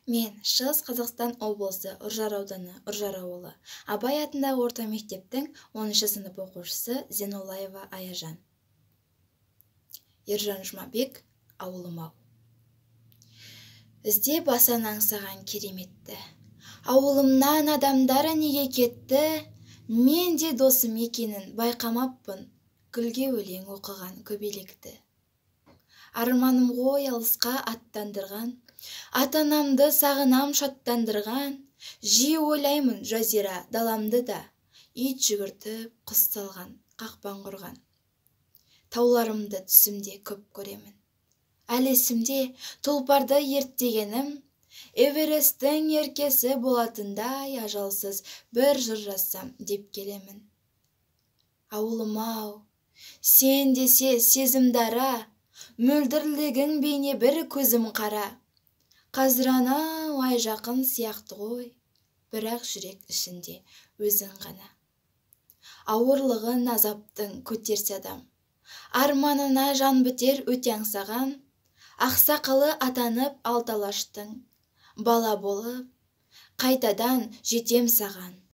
Мен Шығыс Қазақстан облысы Үржар ауданы Үржар ауылы Абай атындағы орта мектептің 10 сынып оқушысы Зенулаева Аяжан. Ержан Жұмабек, ауылым ау. Іздеп асан аңсаған кереметті. Ауылымнан адамдары неге кетті? Мен де досым екенін байқамаппын. Гүлге өлең оқыған көбелекті. Арманым ғой алысқа аттандырған, ата-анамды сағынам шаттандырған. Жиі ойлаймын жазира даламды да, ит жүгіртіп құс салған, қақпан құрған. Тауларымды түсімде көп көремін. Әлі есімде тұлпарды ерттегенім, Эвересттің еркесі болатындай ажалсыз бір жыр жазсам деп келемін. Ауылым ау, сен десе сезімдара, мөлдірлігің бейне бір көзім қара. Қазір анау ай жақын сияқты ғой, бірақ жүрек ішінде өзің ғана. Ауырлығын азаптың көтерсе адам, арманына жан бітер өте аңсаған. Ақсақалы атанып алталаштың, бала болып, қайтадан жетем саған.